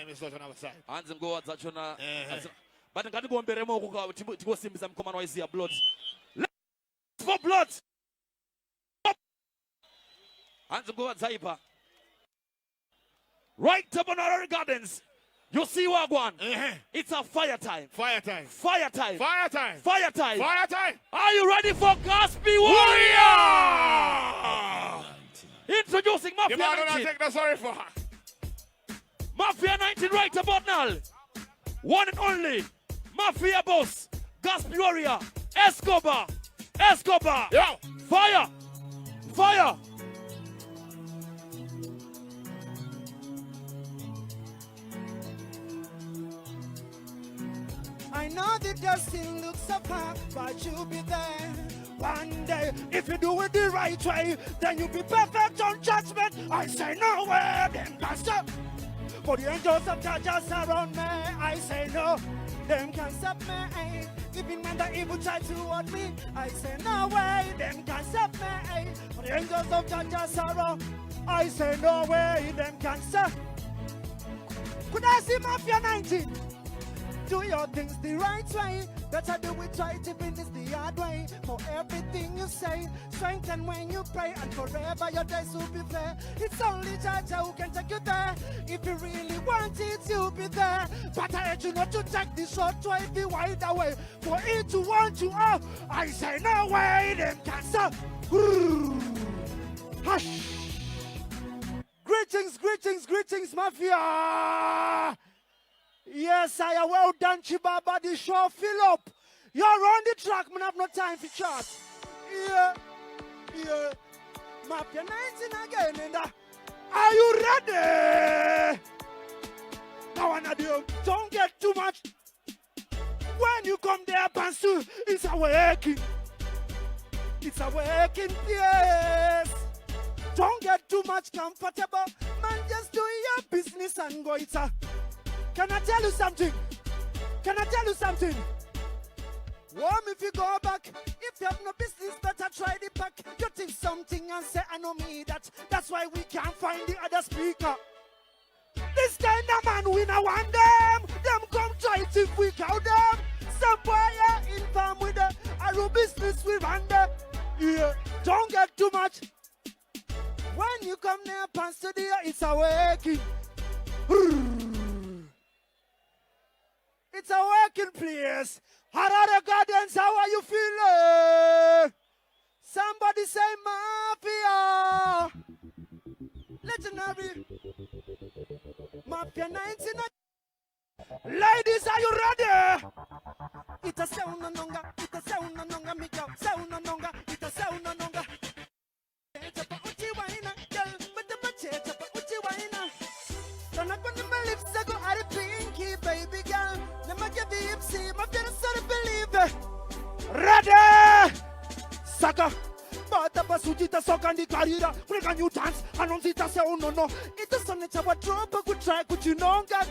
It's not on our side. Hands and go at Zachona. But I'm going to go and bury more to go see some common wise here. Blood. Let's for blood. Hands and go at Zaipa. Right up on our gardens. You see what one? It's a fire time. Fire time. Fire time. Fire time. Fire time. Fire time. Are you ready for Gaspy Warrior? Introducing Mafia 19. Take the sorry for. Mafia 19 right about now. One and only. Mafia boss. Gaspy Warrior. Escobar. Escobar. Yo. Fire. Fire. I know the destiny looks so far, but you'll be there one day. If you do it the right way, then you'll be perfect on judgment. I say no way, then pastor. For the angels of judges around me, I say no, them can't stop me. Even when the evil try to hurt me, I say no way, them can't stop me. For the angels of judges around, I say no way, them can't stop. Could I see Mafia 19? Do your things the right way. Better do it right even it's the hard way. For everything you say, strengthen when you pray, and forever your days will be fair. It's only Jaja who can take you there. If you really want it, you'll be there. But I urge you not to take the short way, the wider way. For it to want you all, I say no way, them can't stop. Hush. Greetings, greetings, greetings, Mafia. Yes, I am well done, Chibaba. The show fill up. You're on the track, man. I have no time for chat. Yeah. Mafia 19 again. And are you ready? Now, Anadio, don't get too much. When you come there, Bansu, it's a working. It's a working place. Don't get too much comfortable. Man, just do your business and go. It's a. Can I tell you something? Can I tell you something? Warm if you go back. If you have no business, better try the pack. You think something and say, I know me that. That's why we can't find the other speaker. This kind of man, we not want them. Them come try to freak out them. Some boy, yeah, in farm with them. I do business, we run them. Yeah, don't get too much. When you come near pants to the air, it's a working. It's a working place. Harare Gardens, how are you feeling? Somebody say Mafia. Legendary. Mafia 19. Ladies, are you ready? It's a sound no longer. It's a sound no longer. Make out sound no longer. It's a sound no longer. Don't I go to my lips, I go out of pinky, baby girl. Let me give you see my feelings, so to believe it. Ready? Saka. Bata pasujita soka ndi karira. Bring a new dance. Anonzita se uno no. It's a son, it's a drop, a good try, good you know, girl.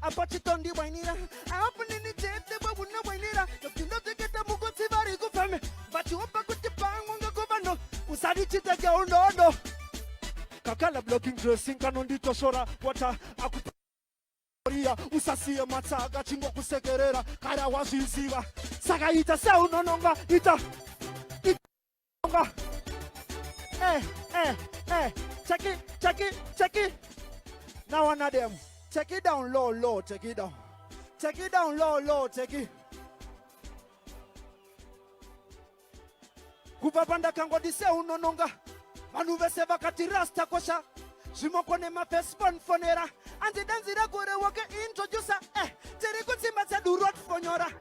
I put it on the winera. I open in the tape, the babu no winera. You know to get a muguti very good for me. But you up a good bang on the governor. Usadi chita girl, no. Kakala blocking dressing kanon di toshora water akuria usasie matsaga chingo kusekerera kara waziziva saka ita se unononga ita nonga check it now one of them take it down low take it down low take it kupapanda kango di se unononga Manuve seva kati rasta kosha. Jimokone ma fesbon fonera. Anzi danzira kure wake introducer. Teri kutsima tadu rot fonyora.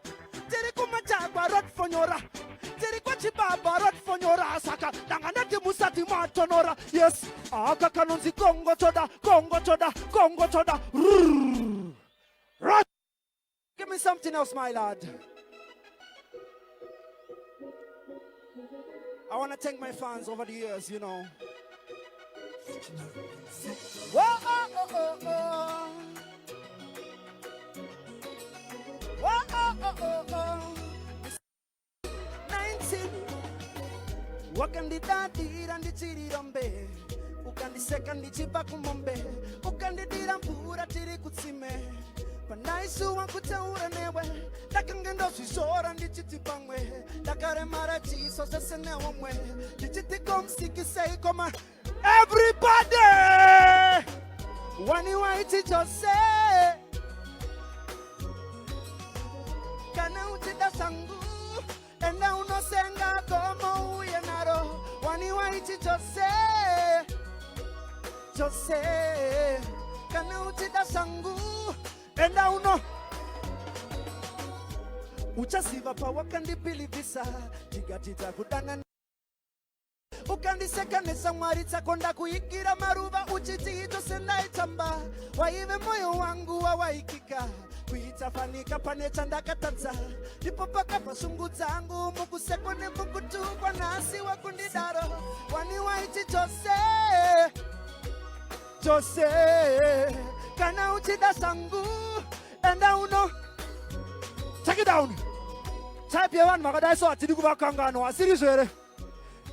Teri kumachagwa rot fonyora. Teri kuchibaba rot fonyora. Saka danganati musati matonora. Yes. Aka kanonzi Congo choda. Rot. Give me something else, my lad. I want to thank my fans over the years, you know. Whoa, oh. Whoa, 19. Wakan di dadi dan di ciri rombe. Ukan di sekan di cipa kumombe. Ukan di diram pura ciri kutsim Waisu wankutaura newe Dakangendo swisora ndichiti pamwe Dakare mara chiso sasene omwe Ndichiti komsiki sei koma everybody Wani waiti chose Kana utida sangu Enda unosenga como uyenaro Wani waiti chose Chose Kana utida sangu Enda uno Uchasiva pa wakandi pilivisa Tigatita kudana Ukandiseka nesa mwaritsa konda kuigira maruva uchitiito senda itamba Waive moyo wangu wawaikika Kuitafanika panecha ndakatanza Nipo paka pasungu zangu Mukuseko ni mukutugwa nasi wakundidaro Wani waiti chose Chose Kana uchida sangu Enda uno Take it down Type ya one makadai so atidi kubakangano Asiri swere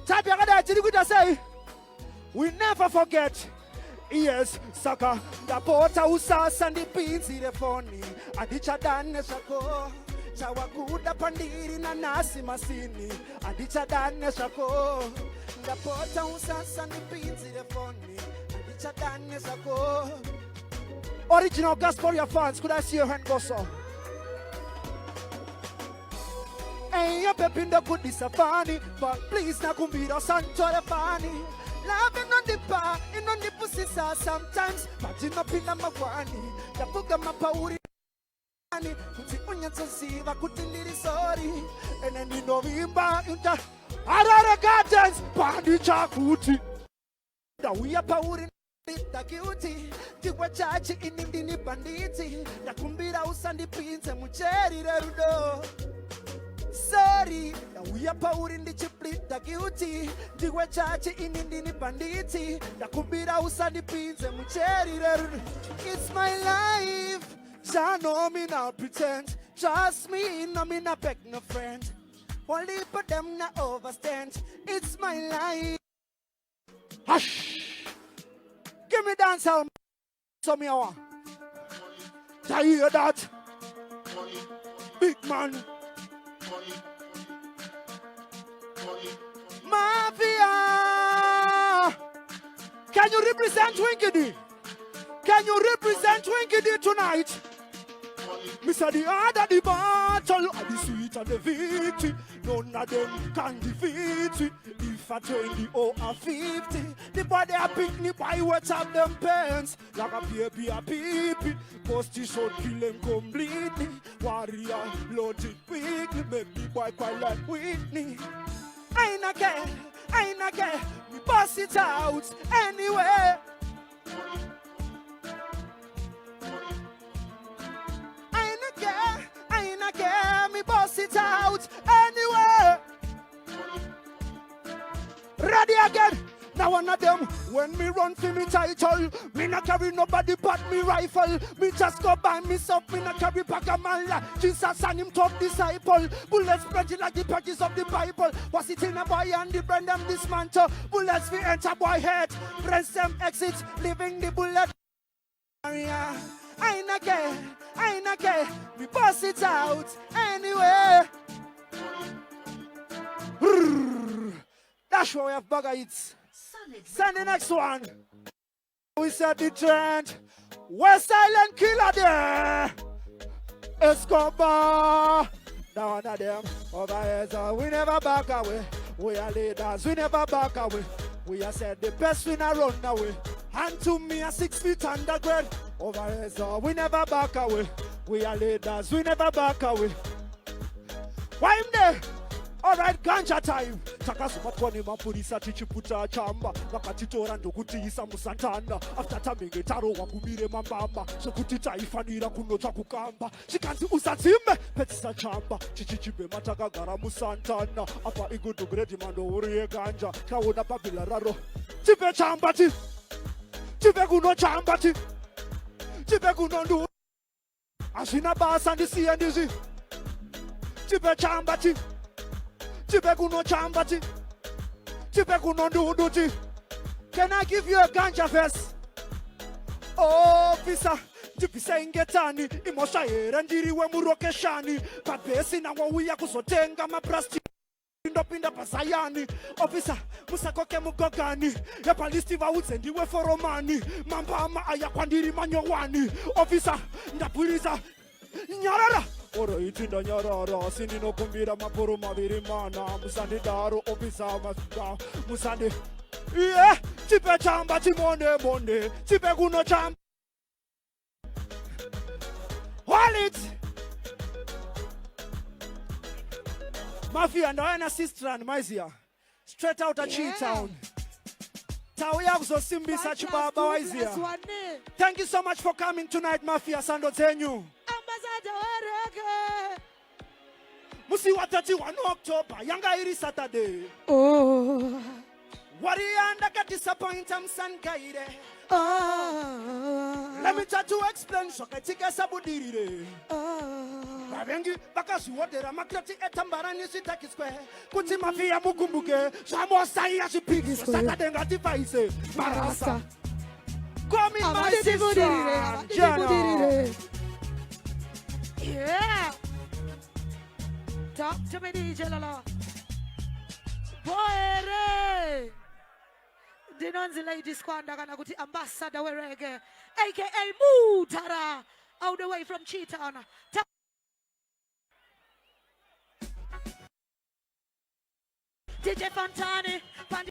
Type ya kada atidi kudasai We never forget Yes, saka Dapota usasa ndi pinzi refoni Adicha dane shako Chawakuda pandiri na nasi masini Adicha dane shako Dapota usasa ndi pinzi refoni Adicha dane shako Original gospel your fans, could I see your hand go so? Hey, your baby no good this funny, but please na kumbira sanchore funny. Loving on the bar, in on the pussy sometimes, but you no pina mawani. The buga mapauri ani, kuti unyanso siva kutindiri sorry. And then you know imba unta Arara Gardens, pandi chakuti. Da we are pauri da kiuti, tiwa chachi inindini banditi. Da kumbira usandi pinze mucheri rerudo. Sorry, now we are power in the chiplit da guilty. Diwa chachi inindini banditi. Da kumbira usandi pinze mucheri rerudo. It's my life. Ja know me not pretend. Trust me, no me not beg no friend. Only for them not overstand. It's my life. Hush. Give me dance out. So me want. Do you hear that? Big man. Mafia. Can you represent Winkedy? Can you represent Winkedy tonight? Mr. The other the battle of the sweet and the victory. None of them can defeat it. If I turn the over 50, the body a picnic by what of them pants. Like a baby a peepee. Post the shot kill them completely. Warrior loaded quickly. Make the boy quite like Whitney. I ain't care. We bust it out anyway. I ain't care, me bust it out anyway. Ready again. Now one of them, when me run for me title, me not carry nobody but me rifle. Me just go by myself, me not carry back a man like Jesus and him top disciple. Bullets spread like the pages of the Bible. Was it in a boy and the brand them dismantle? Bullets we enter boy head, press them exit, leaving the bullet. I ain't care, we bust it out anyway. That's why we have bugger hits. Send the next one. We set the trend. West Island killer there. Escobar. Now one of them over here, so we never back away. We are leaders, we never back away. We are said the best we not run away. And to me a 6 feet underground. Over here, so we never back away. We are leaders, we never back away. Why him there? Alright, ganja time. Takasupa kwani mapurisa chichiputa chamba. Wakatitora ndokutiisa musantanda. After tamenge taro wakumire mambamba. Sokutita ifanira kunota kukamba. Shikanti usatime petisa chamba. Chichichibe matakagara musantana. Apa igudu gredi mando uriye ganja. Kauna babila raro. Chipe chamba chi. Chipe kuno chamba chi. Chipe kuno ndu. Ashina basa ndisi ndizi. Chipe chamba chi. Chipe kuno chamba chi. Chipe kuno ndu chi. Can I give you a ganja first? Officer, tipisaingetani imosha here ndiriwe murokeshani pabhesi nango uya kuzotenga maprasti ndopinda pasayani officer musakoke mugogani yepalisti vaudze ndiwe foromani mambama aya kwandiri manyowani officer ndapwiriza nyarara oroiti ndanyarara sindinokumbira mapuro maviri mana musandidaro officer masuka musandi iye chipe chamba chimonde chipe kuno chamba Hold it. Mafia ndawana sistran maizia. Straight out of Chi-Town. Tauya kuzosimbisa chibaba waizia. Thank you so much for coming tonight, Mafia. Sando zenyu. Musi watati 1 October. Yanga iri Saturday. Oh. Warrianda got disappoint am san kaire. Oh. Let me try to explain so katika sabudiri. Babengi bakazi wodera makrati etambarani sitakiswe. Kuti Mafia mukumbuke. Shamo sai ashipigi Saturday ngati faise. Marasa. Come in my sister. Jana. Yeah. Talk to me, DJ Lala. Boy, Dinonzi Lady Squanda gonna go to Ambassador Reggae, aka Mutara, all the way from Chi-Town. DJ Fontani.